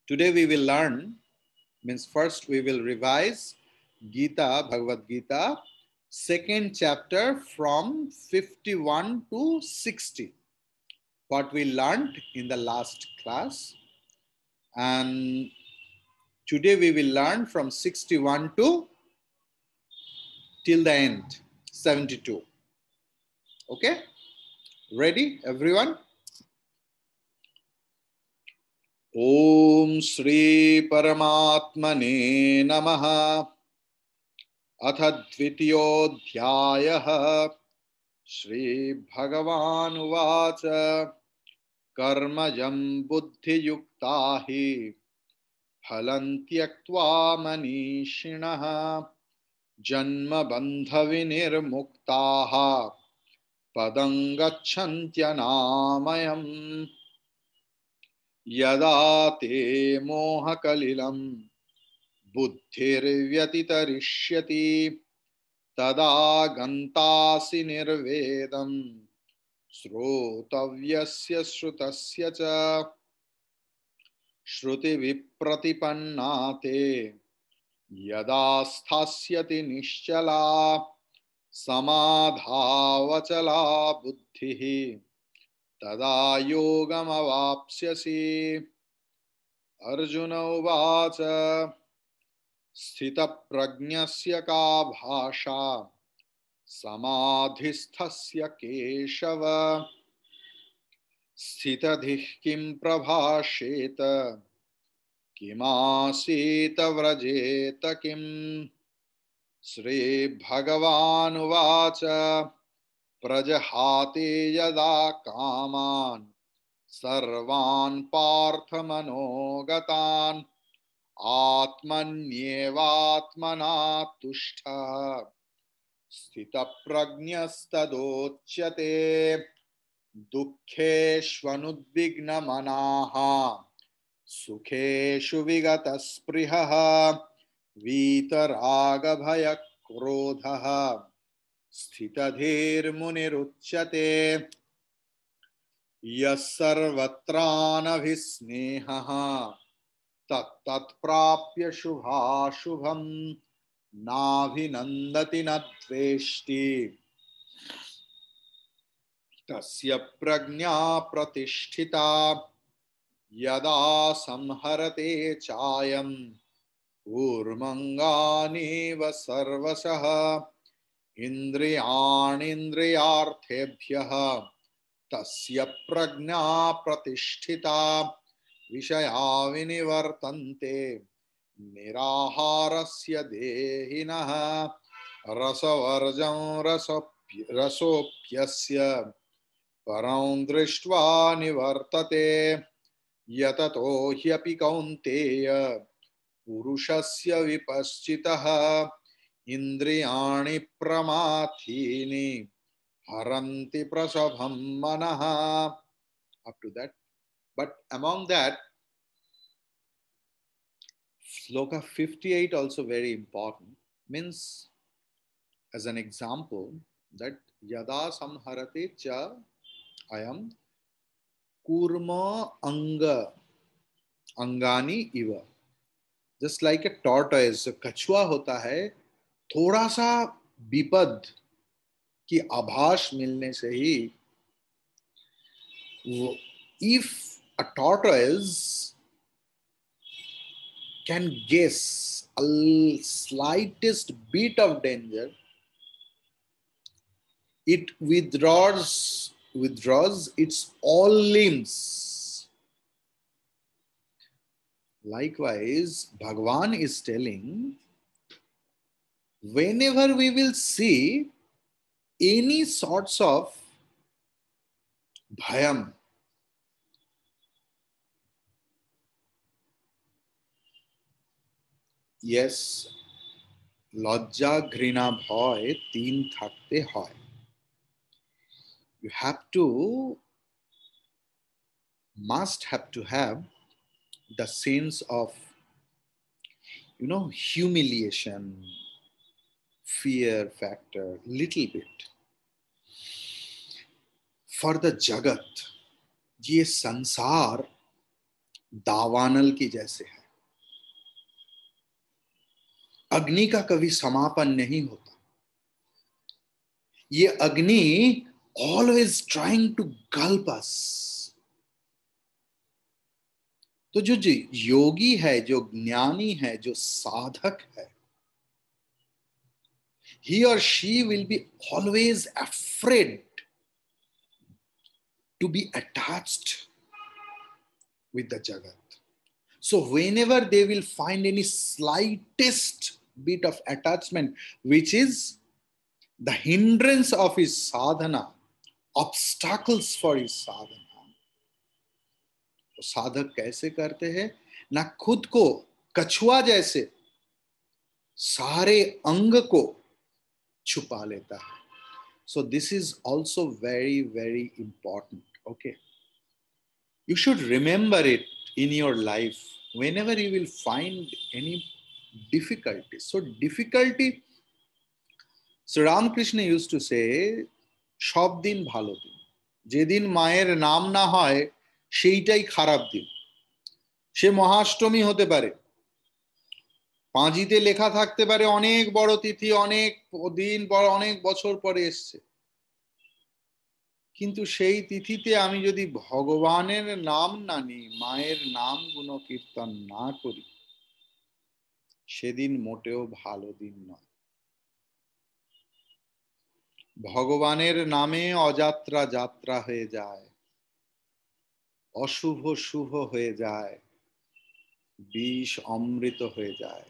Today we will learn, means first we will revise Gita, Bhagavad Gita, second chapter from 51 to 60. What we learned in the last class. And today we will learn from 61 to till the end, 72. Okay? Ready, everyone? Om Shri Paramatmane Namaha. अथ द्वितीयोऽध्यायः श्रीभगवानुवाच कर्मजं बुद्धियुक्ता हि फलं त्यक्त्वा मनीषिणः जन्मबन्धविनिर्मुक्ताः पदं गच्छन्त्यनामयम् यदा ते मोहकलिलं बुद्धिर्व्यतितरिष्यति तदा गन्तासि निर्वेदं श्रोतव्यस्य श्रुतस्य च श्रुतिविप्रतिपन्ना ते यदा स्थास्यति निश्चला समाधावचला बुद्धिः तदा योगमवाप्स्यसि। अर्जुन उवाच स्थितप्रज्ञस्य का भाषा समाधिस्थस्य केशव स्थितधिः किं प्रभाषेत किमासीत व्रजेत किम्। श्रीभगवानुवाच प्रजहाते यदा कामान् सर्वान् पार्थमनोगतान् आत्मन्येवात्मना तुष्टः स्थितप्रज्ञस्तदोच्यते दुःखेष्वनुद्विग्नमनाः सुखेषु विगतस्पृहः वीतरागभयक्रोधः स्थितधीर्मुनिरुच्यते यः सर्वत्रानभिस्नेहः तत्तत्प्राप्य शुभाशुभम् नाभिनन्दति न द्वेष्टि तस्य प्रज्ञा प्रतिष्ठिता यदा संहरते चायम् कूर्मङ्गानीव सर्वशः इन्द्रियाणीन्द्रियार्थेभ्यः तस्य प्रज्ञा प्रतिष्ठिता विषया विनिवर्तन्ते निराहारस्य देहिनः रसवर्जं रसोप्यस्य परं दृष्ट्वा निवर्तते यततो ह्यपि कौन्तेय पुरुषस्य विपश्चितः इन्द्रियाणि प्रमाथीनि हरन्ति प्रसभं मनः. Up to that. But among that, Sloka 58 also very important, means as an example that yada samharate cha ayam kurma anga angani iva. Just like a tortoise, कछुआ होता है, थोड़ा सा विपद की आभास मिलने से ही, if a tortoise can guess a slightest bit of danger, it withdraws its all limbs. Likewise, Bhagavan is telling, whenever we will see any sorts of bhayam, yes, lajja, घृणा, भय तीन थकते हैं. You must have to have the sense of, humiliation, fear factor, little bit. For the jagat, ये संसार दावानल की जैसे है। अग्नि का कभी समापन नहीं होता। ये अग्नि ऑलवेज ट्राइंग टू गल्प अस। तो जो योगी है, जो ज्ञानी है, जो साधक है, he or she will be always afraid to be attached with the Jagat. So whenever they will find any slightest bit of attachment, which is the hindrance of his sadhana, obstacles for his sadhana, तो साधक कैसे करते हैं ना, खुद को कछुआ जैसे सारे अंग को छुपा लेता है. So this is also very, very important. Okay. You should remember it in your life whenever you will find any difficulty. So difficulty, so Ramakrishna used to say, সব দিন ভালো দিন, যেদিন মায়ের নাম না হয় সেইটাই খারাপ দিন. সে মহাষ্টমী হতে পারে, পাঁজিতে লেখা থাকতে পারে অনেক বড় তিথি, অনেক দিন পর, অনেক বছর পরে এসছে, কিন্তু সেই তিথিতে আমি যদি ভগবানের নাম না নিই, মায়ের নাম গুণকীর্তন না করি, সেদিন মোটেও ভালো দিন নয়. ভগবানের নামে অযাত্রা যাত্রা হয়ে যায়, অশুভ শুভ হয়ে যায়, বিষ অমৃত হয়ে যায়.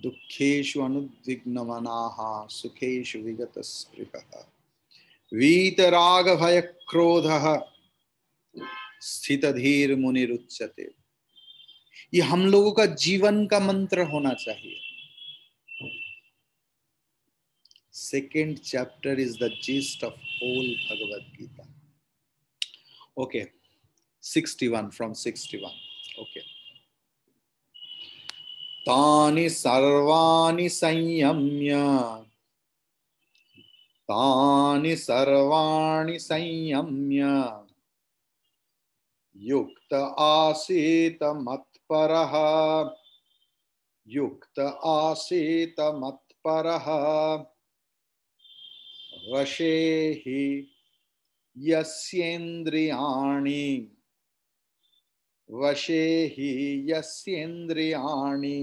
দুঃখেষু অনুদ্বিগ্নমনাঃ সুখেষু বিগতস্পৃহঃ वीतराग भय क्रोध स्थित धीर मुनिरुच्यते. ये हम लोगों का जीवन का मंत्र होना चाहिए. Second chapter is the gist of whole Bhagavad Gita. Okay, 61 from 61. Okay. तानि सर्वाणि संयम्य, तानि सर्वाणि संयम्य युक्त आसीत मत्परः, युक्त आसीत मत्परः वशे हि यस्येन्द्रियाणि, वशे हि यस्येन्द्रियाणि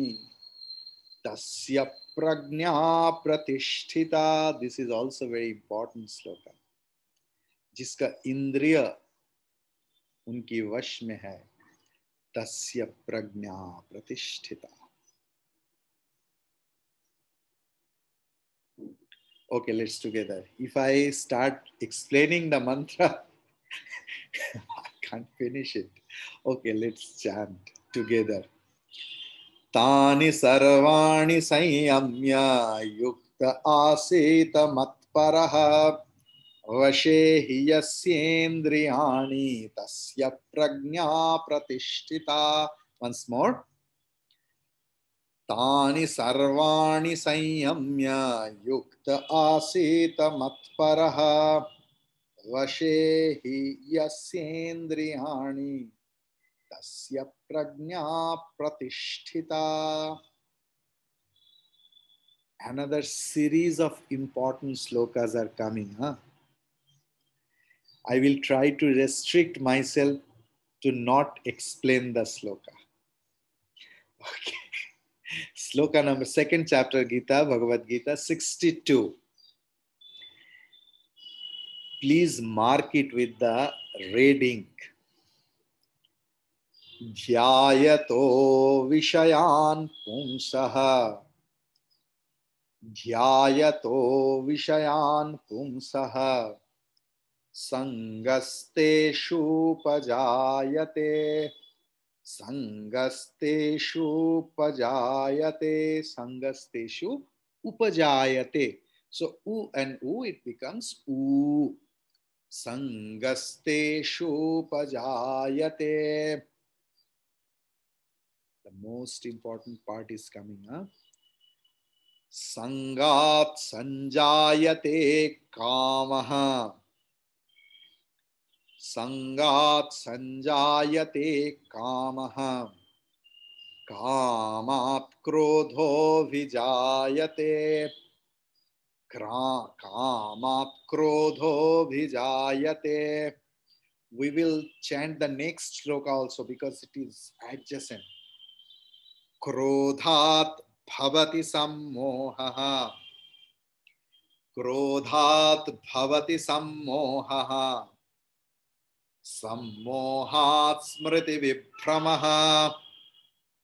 तस्य प्रज्ञा प्रतिष्ठिता. This is also very important shloka. जिसका इंद्रिय उनकी वश में है, तस्य प्रज्ञा प्रतिष्ठिता. Okay, let's together. If I start explaining the mantra, I can't finish it. Okay, let's chant together. तानि सर्वाणि संयम्य युक्त आसीत मत्परः वशे हि यस्येन्द्रियाणि तस्य प्रज्ञा प्रतिष्ठिता. Once more. तानि सर्वाणि संयम्य युक्त आसीत मत्परः वशे हि यस्येन्द्रियाणि तस्य प्रज्ञा प्रतिष्ठिता. Another series of important slokas are coming. I will try to restrict myself to not explain the sloka. Okay. Sloka number, second chapter Gita, Bhagavad Gita, 62. Please mark it with the red ink. ध्यायतो विषयान् पुंसः, ध्यायतो विषयान् पुंसः संगस्तेषुपजायते, संगस्तेषुपजायते, संगस्तेषु उपजायते. So u and u, it becomes u. Sangasteषुपजायते. The most important part is coming. Sangat sanjayate kamaha, संगात् संजायते कामः, कामात् क्रोधोऽभिजायते, कामात् क्रोधोऽभिजायते. We will chant the next shloka also because it is adjacent. क्रोधात् भवति सम्मोहः, क्रोधात् भवति सम्मोहः, सम्मोहात् स्मृतिविभ्रमः,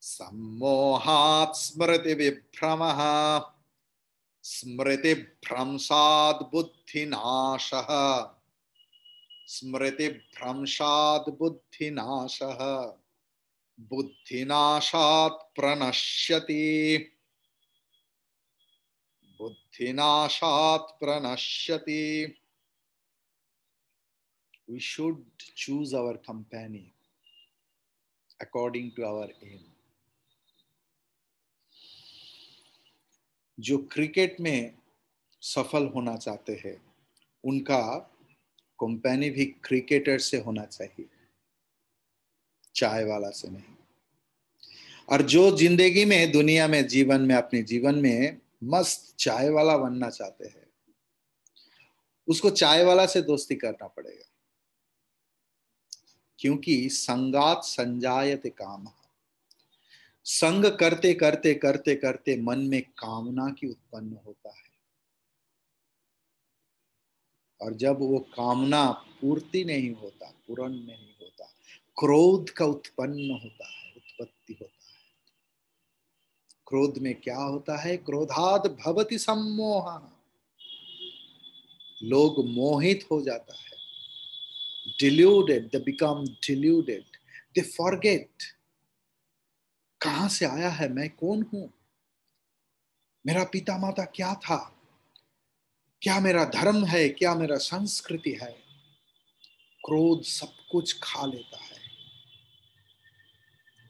सम्मोहात् स्मृतिविभ्रमः, स्मृतिभ्रंशात् बुद्धिनाशः, स्मृतिभ्रंशात् बुद्धिनाशः, बुद्धिनाशात् प्रणश्यति, बुद्धिनाशात् प्रणश्यति. We should choose our companion according to our aim. जो cricket में सफल होना चाहते हैं उनका कंपनी भी क्रिकेटर से होना चाहिए, चाय वाला से नहीं. और जो जिंदगी में, दुनिया में, जीवन में, अपने जीवन में मस्त चाय वाला बनना चाहते हैं उसको चाय वाला से दोस्ती करना पड़ेगा, क्योंकि संगात संजायते कामः. संग करते करते करते करते मन में कामना की उत्पन्न होता है, और जब वो कामना पूर्ति नहीं होता, पूर्ण नहीं होता, क्रोध का उत्पन्न होता है, उत्पत्ति होता है. क्रोध में क्या होता है? क्रोधात् भवति सम्मोहः. लोग मोहित हो जाता है, deluded, they become deluded, they forget कहां से आया है, मैं कौन हूं, मेरा पिता माता क्या था, क्या मेरा धर्म है, क्या मेरा संस्कृति है. क्रोध सब कुछ खा लेता है.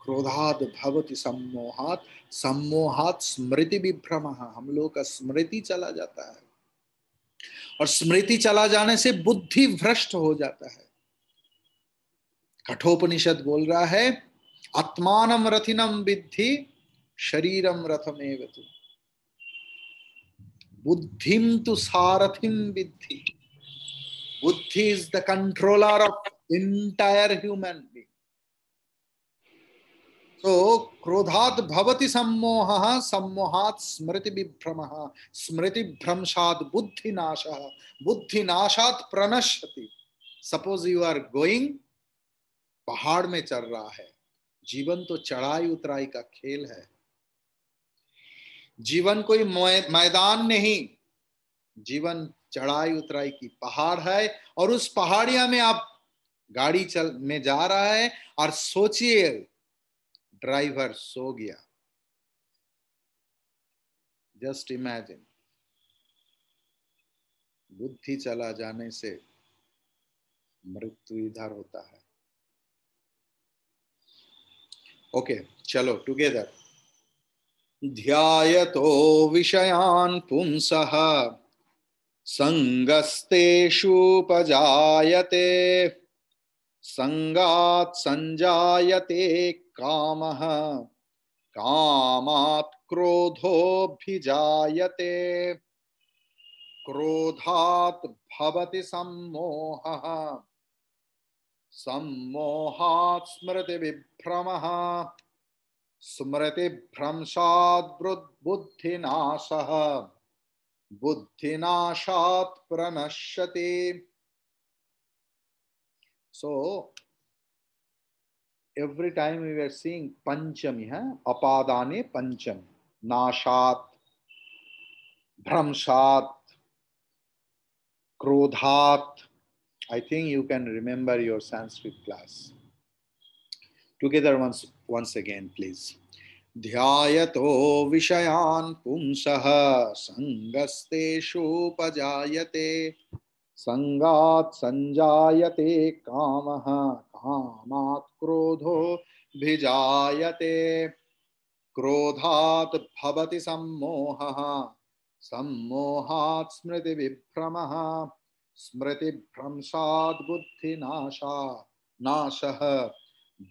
क्रोधात् भवति सम्मोहात्, सम्मोहात् स्मृति विभ्रमः. हम लोग का स्मृति चला जाता है, और स्मृति चला जाने से बुद्धि भ्रष्ट हो जाता है. कठोपनिषद बोल रहा है, आत्मानं रथिनं विद्धि शरीरं रथमेव तु, बुद्धिं तु सारथिं विद्धि. बुद्धि is the controller of entire human being. So क्रोधात् भवति सम्मोहः, सम्मोहात् स्मृति विभ्रमः, स्मृति भ्रंशात् बुद्धिनाशः, बुद्धिनाशात् प्रणश्यति. Suppose you are going, पहाड़ में चल रहा है. जीवन तो चढ़ाई उतराई का खेल है. जीवन कोई मैदान नहीं, जीवन चढ़ाई उतराई की पहाड़ है. और उस पहाड़िया में आप गाड़ी चल में जा रहा है, और सोचिए ड्राइवर सो गया. Just imagine. बुद्धि चला जाने से मृत्यु इधर होता है. ओके, चलो टुगेदर. ध्यायतो विषयान् पुंसः संगस्तेषुपजायते, संगात् संजायते कामः, कामात् क्रोधोऽभिजायते, क्रोधात् भवति सम्मोहः, सम्मोहात् स्मृतिविभ्रमः, स्मृतिभ्रंशात् बुद्धिनाशः, बुद्धिनाशात् प्रणश्यति. So every time we were seeing panchami, apadane panchami, nashat, भ्रंशात्, क्रोधात्. I think you can remember your Sanskrit class. Together once again, please. ध्यायतो विषयान् पुंसः संगस्तेषुपजायते, संगात् संजायते कामः, कामात् क्रोधोऽभिजायते, क्रोधात् भवति सम्मोहः, सम्मोहात् स्मृतिविभ्रमः, स्मृति भ्रंशात् बुद्धिनाशा नाशः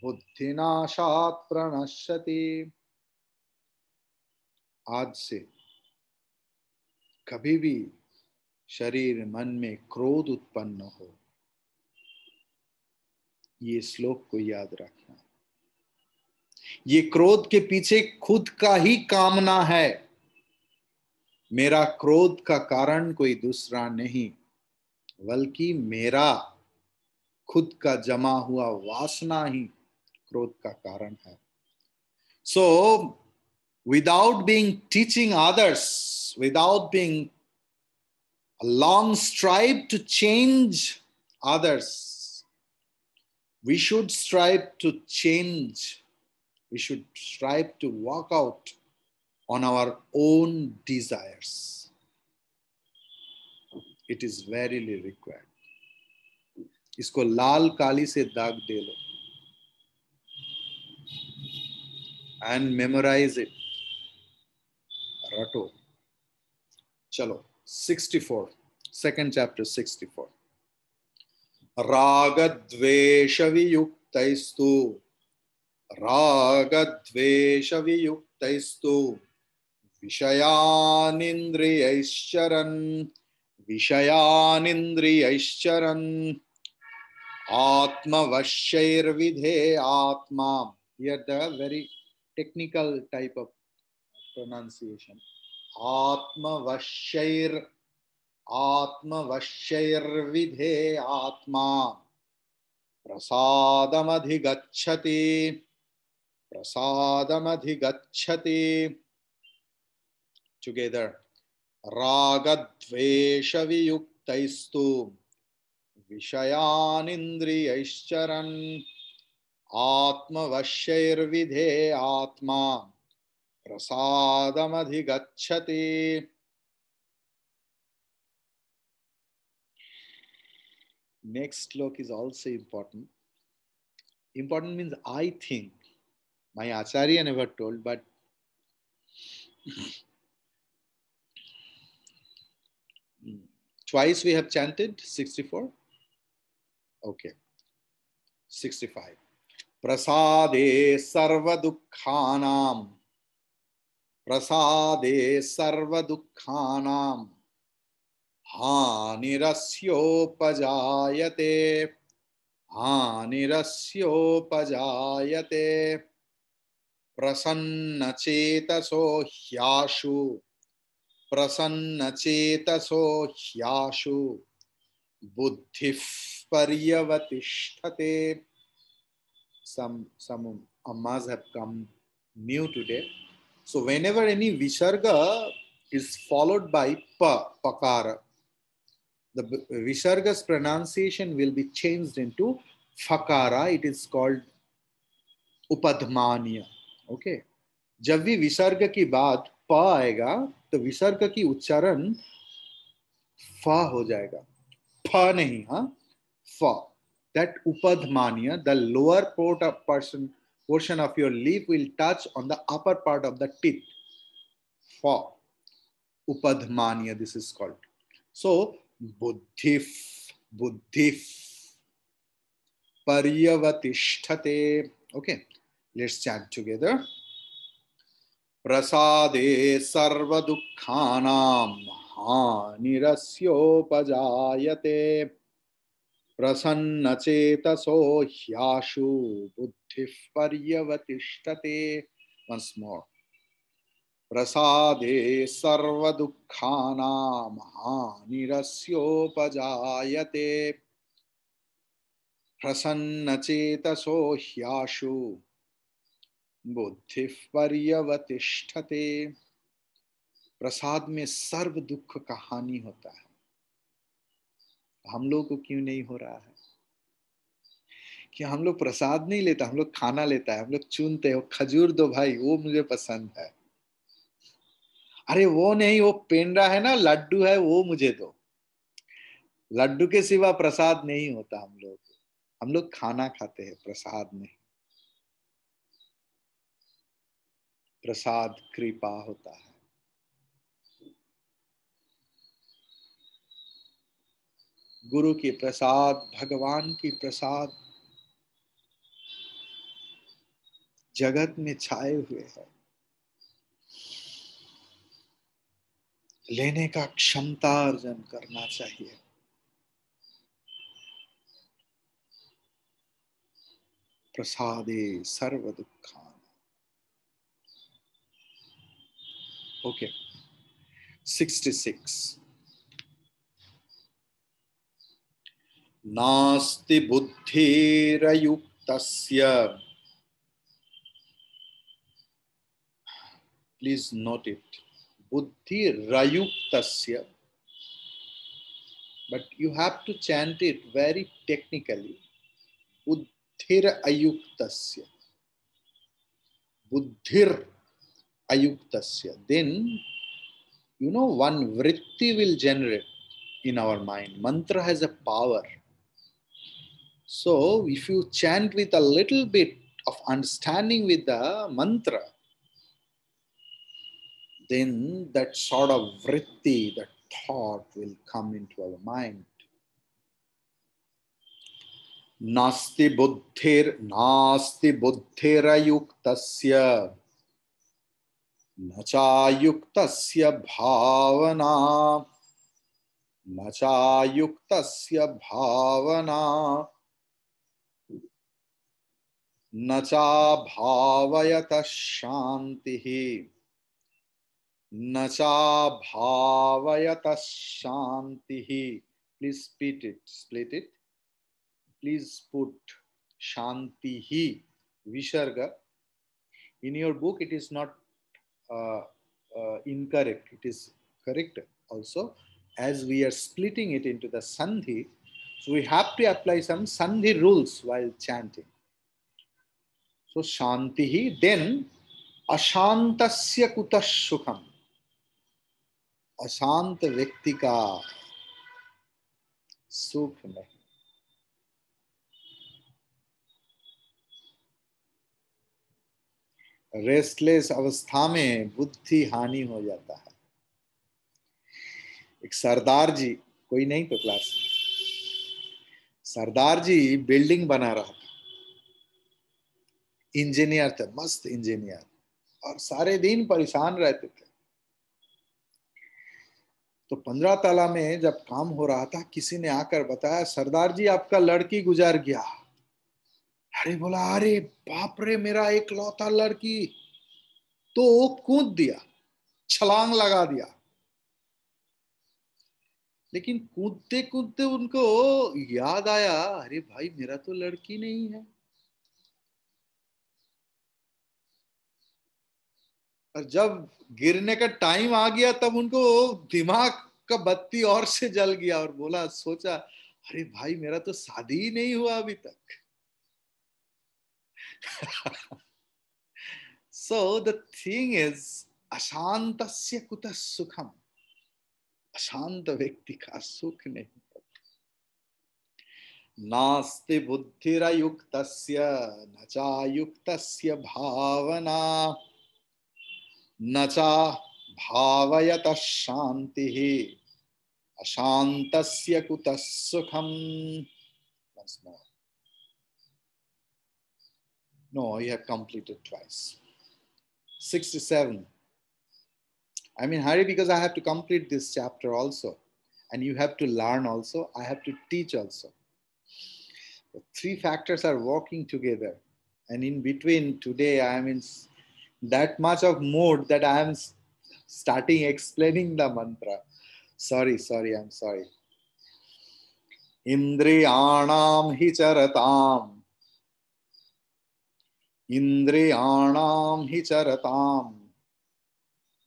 बुद्धिनाशात् प्रणश्यति। आज से कभी भी शरीर मन में क्रोध उत्पन्न हो, ये श्लोक को याद रखना। ये क्रोध के पीछे खुद का ही कामना है। मेरा क्रोध का कारण कोई दूसरा नहीं, बल्कि मेरा खुद का जमा हुआ वासना ही क्रोध का कारण है। So without being teaching others, without being a long strive to change others, we should strive to change, we should strive to walk out on our own desires. It is verily required. इसको लाल काली से दाग दे लो and memorize it. रटो। चलो 64, second chapter 64. रागद्वेषवियुक्तैस्तु रागद्वेषवियुक्तैस्तु विषयानिन्द्रियैश्चरन् विषयानिन्द्रियैश्चरन् आत्मवश्यैर्विधे आत्मा. Here the very technical type of pronunciation. आत्मवश्यैर्विधे आत्मा प्रसादमधिगच्छति प्रसादमधिगच्छति. Together. रागद्वेषवियुक्तैस्तु विषयानिन्द्रियैश्चरन् आत्मवश्यैर्विधे आत्मा प्रसादमधिगच्छति. Next slok is also important. Important means I think. My Acharya never told, but twice we have chanted 64. Okay. 65. Prasade sarva dukkhanam. Prasade sarva dukkhanam. Hanirasyopajaayate. Hanirasyopajaayate. प्रसन्नचेतसो ह्याशु प्रसन्नचेतसो ह्याशु बुद्धिः पर्यवतिष्ठते. Some ammas have come new today. So whenever any visarga is followed by pakara, the visarga's pronunciation will be changed into fakara. It is called upadmanya. Okay जब भी विसर्ग की बात प आएगा तो विसर्ग की उच्चारण फ हो जाएगा, फ नहीं, हाँ फ. दैट उपधमान्य, the lower portion of your lip will touch on the upper part of the teeth. फ upadmanya, this is called. So buddhif paryavatishthate. Okay, let's chant together. प्रसादे सर्वदुःखानां हानिरस्योपजायते प्रसन्नचेतसो ह्याशु बुद्धिः पर्यवतिष्ठते. Once more. प्रसादे सर्वदुःखानां हानिरस्योपजायते प्रसन्नचेतसो ह्याशु बुद्धि पर्यवतिष्ठते. प्रसाद में सर्व दुख का हानि होता है. हम लोग को क्यों नहीं हो रहा है? कि हम लोग प्रसाद नहीं लेता, हम लोग खाना लेता है. हम लोग चुनते हो, खजूर दो भाई, वो मुझे पसंद है. अरे वो नहीं, वो पेंडा है ना, लड्डू है, वो मुझे दो. लड्डू के सिवा प्रसाद नहीं होता. हम लोग खाना खाते हैं, प्रसाद नहीं. प्रसाद कृपा होता है. गुरु की प्रसाद, भगवान की प्रसाद जगत में छाए हुए है। लेने का क्षमता अर्जन करना चाहिए। प्रसादे सर्व दुखान। ओके, 66। नास्ति बुद्धिरयुक्तस्य, प्लीज नोट इट, बुद्धिरयुक्तस्य, but you have to chant it very technically. Buddhir Buddhir ayuktasya. Then, one vritti will generate in our mind. Mantra has a power. So, if you chant with a little bit of understanding with the mantra, then that sort of vritti, that thought will come into our mind. नास्ति बुद्धिरयुक्तस्य न चायुक्तस्य भावना, न चायुक्तस्य भावना, न चाभावयतः शान्तिः, न चाभावयतः शान्तिः. Please split it. Please put Shantihi, Visharga. In your book, it is not incorrect. It is correct also. As we are splitting it into the Sandhi, so we have to apply some Sandhi rules while chanting. So Shantihi, then Ashantasya Kutas Sukham. अशांत व्यक्ति का सुख नहीं. Restless अवस्था में बुद्धि हानि हो जाता है. एक सरदार जी, कोई नहीं तो क्लास में, सरदार जी बिल्डिंग बना रहा था. इंजीनियर थे, मस्त इंजीनियर, और सारे दिन परेशान रहते थे. तो 15 ताला में जब काम हो रहा था, किसी ने आकर बताया, सरदार जी आपका लड़की गुजर गया. अरे बोला, अरे बाप रे, मेरा एक लौता लड़की. तो कूद दिया, छलांग लगा दिया. लेकिन कूदते कूदते उनको याद आया, अरे भाई मेरा तो लड़की नहीं है. और जब गिरने का टाइम आ गया, तब उनको दिमाग का बत्ती और से जल गया और बोला, सोचा, अरे भाई मेरा तो शादी ही नहीं हुआ अभी तक. So the thing is, अशांतस्य कुतः सुखम. अशांत व्यक्ति का सुख नहीं. नास्ति बुद्धिरयुक्तस्य न चायुक्तस्य भावना, न चा भावयतः शान्तिः, अशान्तस्य कुतः सुखम्. Once more. No, you have completed twice. 67. I'm in hurry because I have to complete this chapter also. And you have to learn also. I have to teach also. The three factors are working together. And in between, today I am in that much of mood that I am starting explaining the mantra. Sorry, I'm sorry. Indriyanam hi charatam. Indriyanam hi charatam.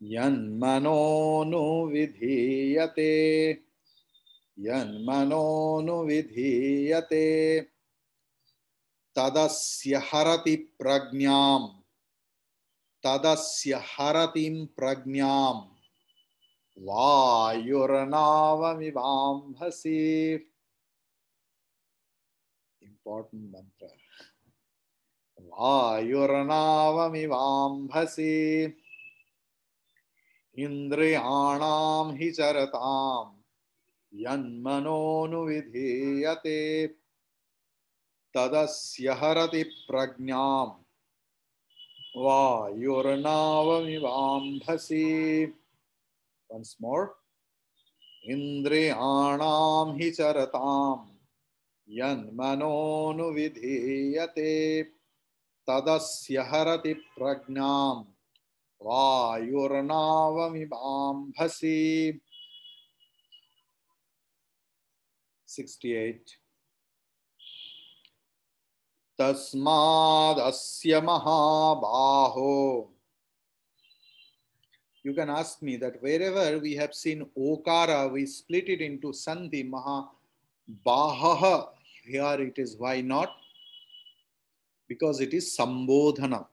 Yanmanonu vidhiyate. Tadasya harati prajnam. Tadasya haratim prajnam. Vayurnavamivambhasi. Important mantra. Vayurnavamivambhasi. Indriyanam hi charatam. यन्मनोनुविधीयते तदस्य हरति प्रज्ञां वायुर्नावमिवाम्भसि. Once more. इन्द्रियाणां हि चरतां यन्मनोनुविधीयते तदस्य हरति प्रज्ञां वायुर्नावमिवाम्भसि. 68. तस्मादस्य महाबाहो. You can ask me that wherever we have seen okara, we split it into sandhi, maha, bahaha. Here it is. Why not? Because it is sambodhana.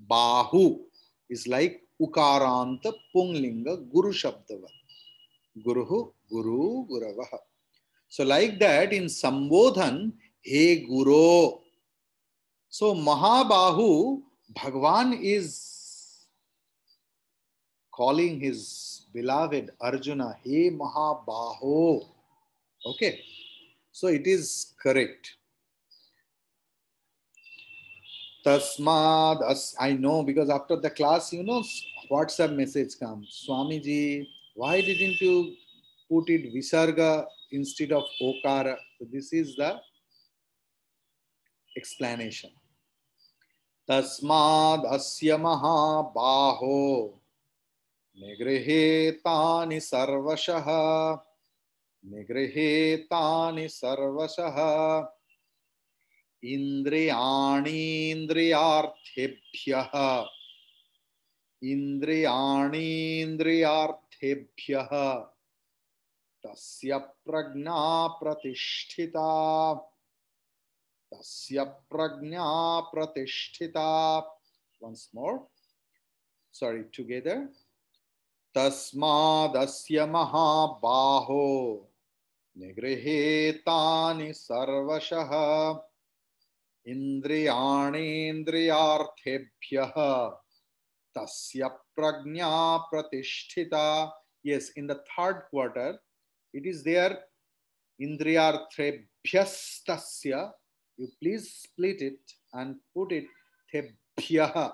Bahu is like ukaranta punglinga guru shabdava. Guruhu, guru, guravaha. So like that in sambodhan, he guru. So Mahabahu, Bhagwan is calling his beloved Arjuna, He Mahabaho. Okay. So it is correct. Tasmad, I know because after the class, WhatsApp message comes. Swamiji, why didn't you put it Visarga instead of Okara? So this is the explanation. Tasmad asya mahabaho nigrihetani sarvashaha nigrihetani sarvashaha indriyanindriyarthebhyah indriyanindriyarthebhyah tasya prajna pratisthita tasya prajna pratisthita. Once more. Sorry, together. Tasmadasya mahabaho nigrihetani sarvashaha indriyanindriyarthebhyah tasya prajna pratisthita. Yes, in the third quarter, it is there indriyarthebhyastasya. You please split it and put it thebhyah.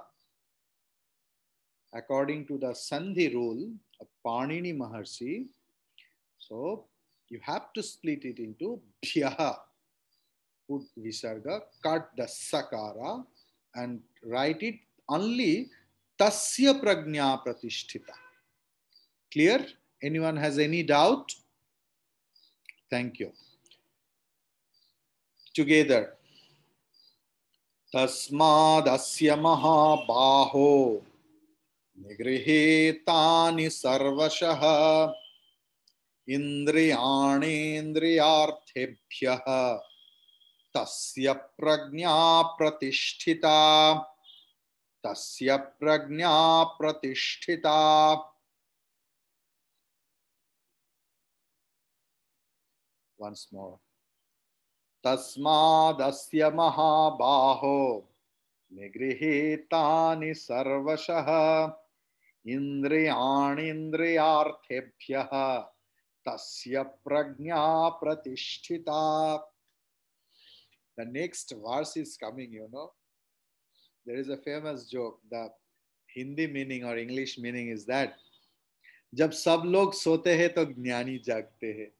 According to the Sandhi rule of Panini Maharshi, so you have to split it into bhyaha. Put visarga, cut the sakara, and write it only tasya prajna pratisthita. Clear? Anyone has any doubt? Thank you. Together. Tasmadasya mahabaho nigrihetani sarvashaha indriyanindriyarthebhyah tasya prajna pratisthita tasya prajna pratisthita. Once more. Tasmadasya mahabaho nigrihetani sarvashaha indriyanindriyarthebhyah tasya prajna pratisthita. The next verse is coming, There is a famous joke. The Hindi meaning or English meaning is that जब सब लोग सोते हैं तो ज्ञानी जागते हैं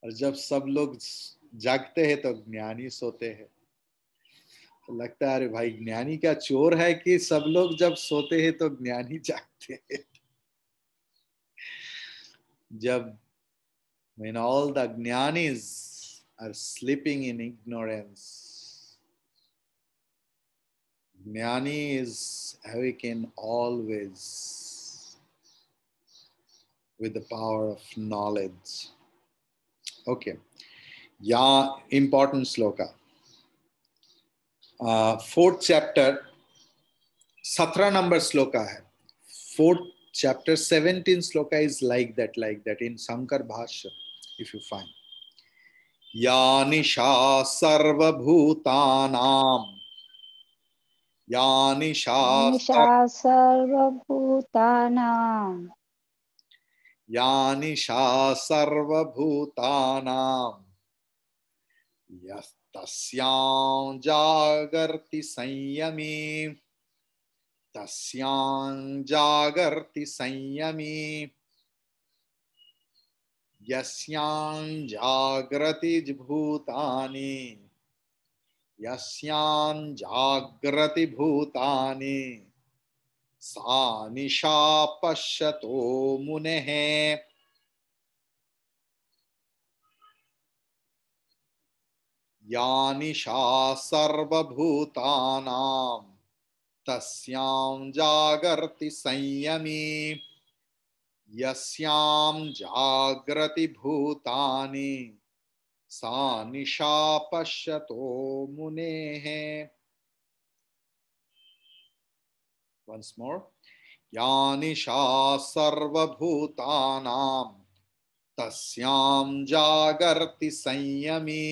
और जब सब लोग जागते हैं तो ज्ञानी सोते हैं. तो लगता है अरे भाई ज्ञानी क्या चोर है कि सब लोग जब सोते हैं तो ज्ञानी जागते हैं. जब when all the jnanis are sleeping in ignorance, jnani is awakened always with the power of knowledge. Okay. Yeah, important sloka. Fourth chapter, 17 number sloka hai. Fourth chapter, 17 sloka is like that in Sankar Bhashya, if you find. Ya nisha sarva bhutanam. Ya nisha sarva bhutanam. या निशा सर्वभूतानां यस्तस्यां जागर्ति संयमी तस्यां जागर्ति संयमी यस्यां जागृति भूतानि यस्यां जागृति भूतानि सा निशा पश्यतो मुनेः या निशा सर्वभूतानां तस्यां जागर्ति संयमी यस्यां जागृति भूतानि सा निशा पश्यतो मुनेः. Once more. या निशा सर्वभूतानां तस्यां जागर्ति संयमी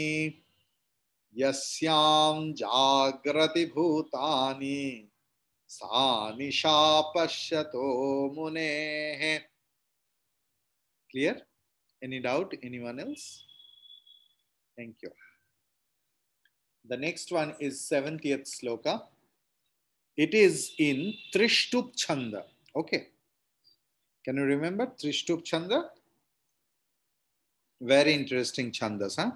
यस्यां जागृति भूतानि सा निशा पश्यतो मुनेः. Clear? Any doubt? Anyone else? Thank you. The next one is 70th sloka. It is in Trishtup Chanda. Okay. Can you remember Trishtup Chanda? Very interesting chandas, huh?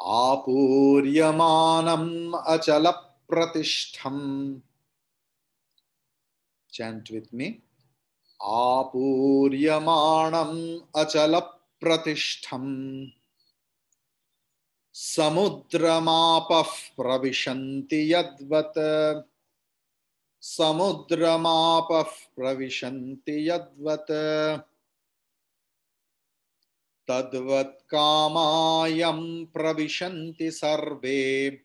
Apuryamanam achala pratishtham. Chant with me. Apuryamanam achala pratishtham. Samudramapah pravishanti yadvat. Samudramapah pravishanti yadvat. Tadvat kamayam pravishanti sarve.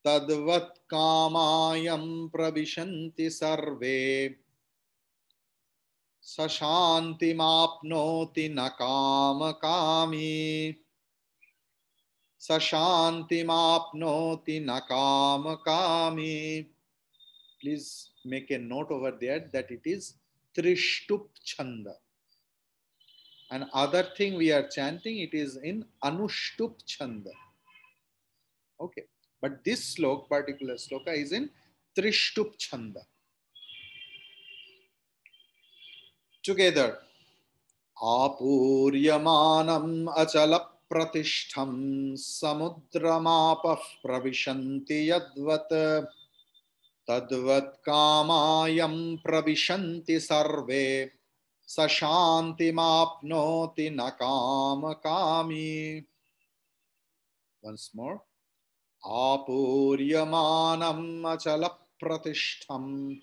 Tadvat kamayam pravishanti sarve. Sashantimapnoti nakamkami. Sashantimapnoti nakamkami. Please make a note over there that it is Trishtup Chanda. And other thing we are chanting, it is in Anushtup Chanda. Okay. But this sloka, particular sloka, is in Trishtup Chanda. Together. Apuryamanam achala pratishtham samudramapah pravishanti yadvat tadvat kamayam pravishanti sarve sashantimapnoti nakamkami. Once more. Apuryamanam achala pratishtham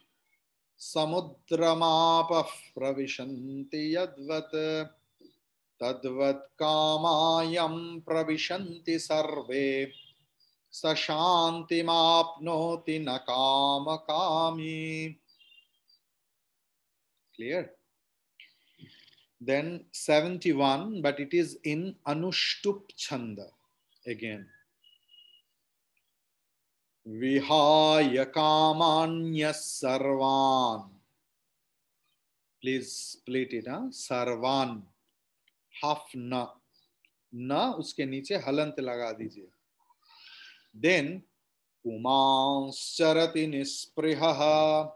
samudramapah pravishanti yadvat tadvat kamayam pravishanti sarve sashantimapnoti nakamkami. Clear? Then 71, but it is in Anushtup Chanda again. Vihaya kamanya sarvan. Please split it, huh? Sarvan. Half na. Na uske niche halant laga dijiye. Then pumanscharati nisprihaha.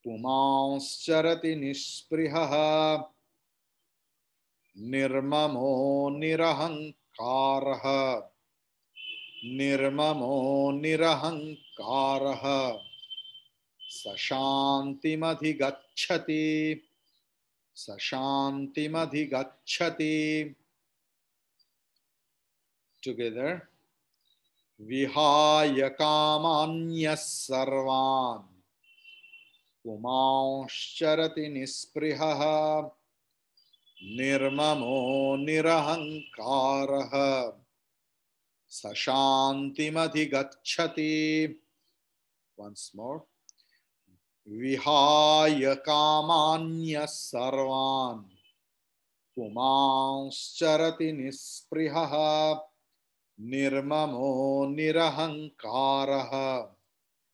Pumanscharati nisprihaha. Nirmamo nirahankaraha. Nirmamo nirahankaraha. Sashantimadhigacchati. Sashantimadhigacchati. Together. Vihaya kamanya sarvan. Pumanscharati nisprihaha. Nirmamo nirahankaraha. Sashantimadhigacchati. Once more. Vihaya kamanya sarvan. Pumanscharati nisprihaha. Nirmamo nirahankaraha.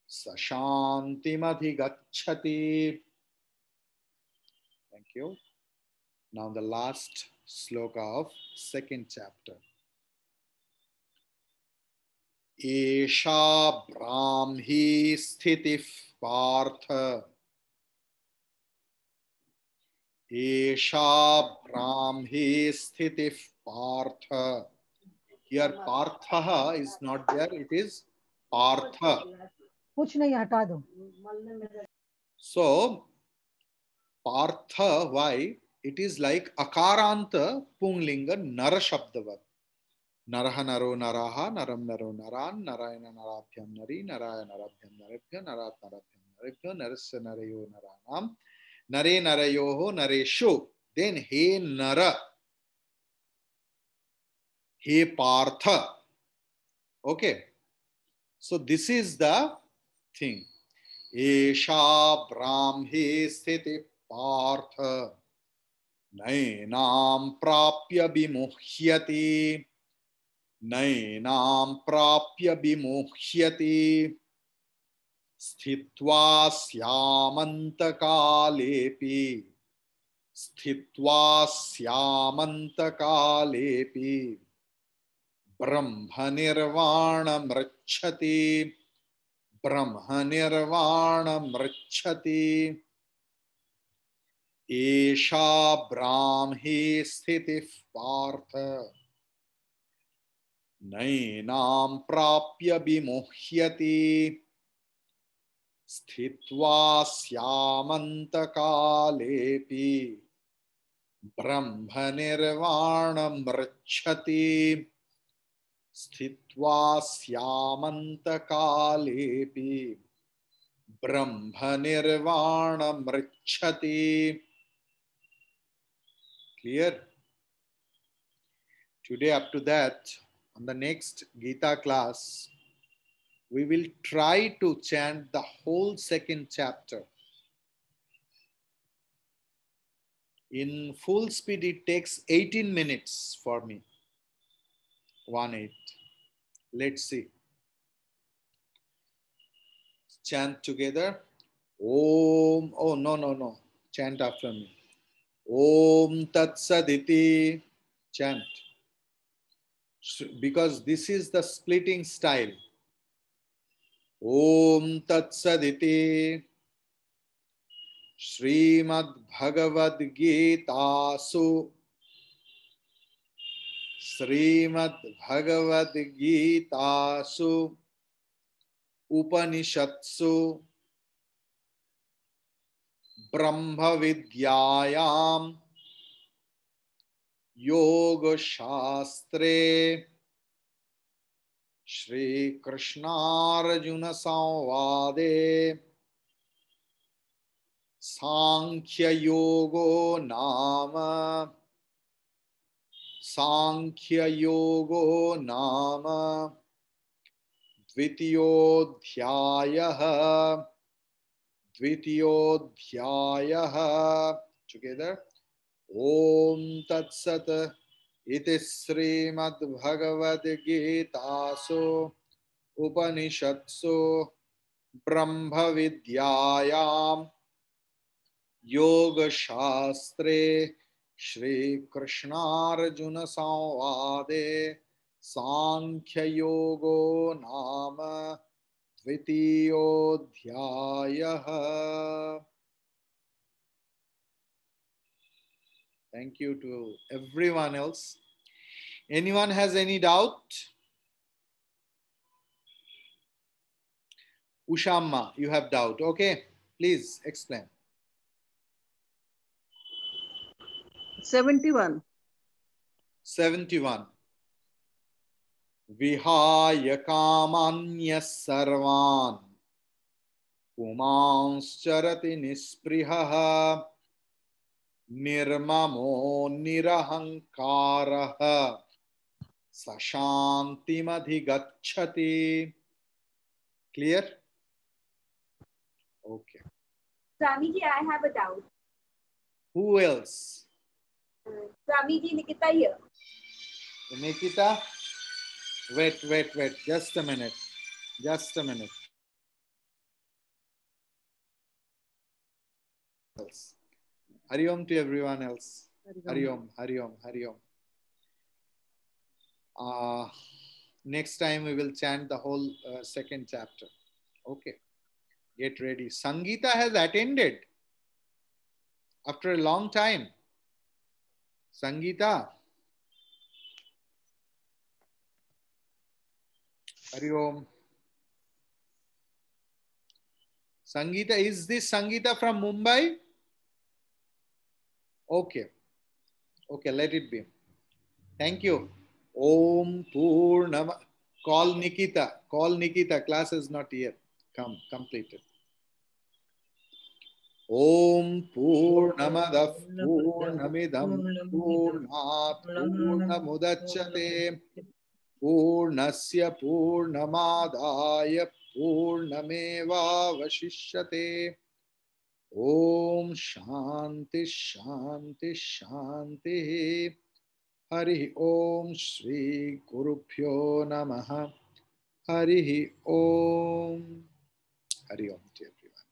Sashantimadhigacchati. Thank you. Now the last sloka of second chapter. Esha Brahmi Sthitif Partha. Esha Brahmi Sthitif Partha. Here Partha is not there, it is Partha. कुछ नहीं, हटा दो. So Partha, why? It is like Akaranta Punglinga Nara Shabdavat. Naraha Naro Naraha, Naram Naro Naran, Narayana Narabhyam Nari, Narayana Narabhyam Narabhya, Narat Narabhyam Narabhya, Narasya Narayo Naranam, Nare Narayoho Naresho. Then He Nara, He Partha. Okay. So this is the thing. Esha Brahmi Sthiti Partha. नैनां प्राप्य विमुह्यति नैनां प्राप्य विमुह्यति स्थित्वा स्यामन्तकालेऽपि स्थित्वा स्यामन्तकालेऽपि ब्रह्मनिर्वाणमृच्छति ब्रह्मनिर्वाणमृच्छति एषा ब्राह्मी स्थितिः पार्थ नैनां प्राप्य विमुह्यति स्थित्वा स्यामन्तकालेऽपि ब्रह्मनिर्वाणमृच्छति स्थित्वा स्यामन्तकालेऽपि ब्रह्मनिर्वाणमृच्छति. Clear? Today up to that, on the next Gita class, we will try to chant the whole second chapter. In full speed, it takes 18 minutes for me. 1-8. Let's see. Chant together. Om. Oh, no. Chant after me. Om Tat Saditi. Chant. Because this is the splitting style. Om Tat Saditi. Srimad Bhagavad Gita Su. Srimad Bhagavad Gita Su. Upanishatsu. Brahma Vidyayam. Yoga Shastre. Shri Krishna Arjuna Samvade. Sankhya Yogo Nama. Sankhya Yogo Nama. Dvitiyodhyayaha. Dvitiyodhyayaha. Together. Om Tat Sat. Iti Srimad Bhagavad Gita Su. Upanishatsu. Brahma Vidyayam. Yoga Shastre. Shri Krishna Arjuna Samvade. Sankhya Yogo Nama. Dvitiyodhyayaha. Thank you to everyone else. Anyone has any doubt? Ushamma, you have doubt. Okay, please explain. 71. 71. Vihaya kamanyas sarvan pumanscharati nisprihaha nirmamo nirahankaraha sashantimadhigacchati. Clear? Okay. Swamiji, I have a doubt. Who else? Swamiji, Nikita here. Nikita? Wait. Just a minute. Hari Om to everyone else. Hari Om, Hari Om, Hari Om. Next time we will chant the whole second chapter. Okay, get ready. Sangeeta has attended after a long time. Sangeeta. Hari Om. Sangeeta, is this Sangeeta from Mumbai? Okay. Okay, let it be. Thank you. Om Purnama. Call Nikita. Call Nikita. Class is not here. Come, complete it. Om Purnamadah Purnamidam Purnat Purnamudachyate Purnasya Purnamadaya Purnameva Vashishyate. Om Shanti Shanti Shanti. Hari Om Shri Gurubhyo Namaha. Hari Om. Hari Om to everyone.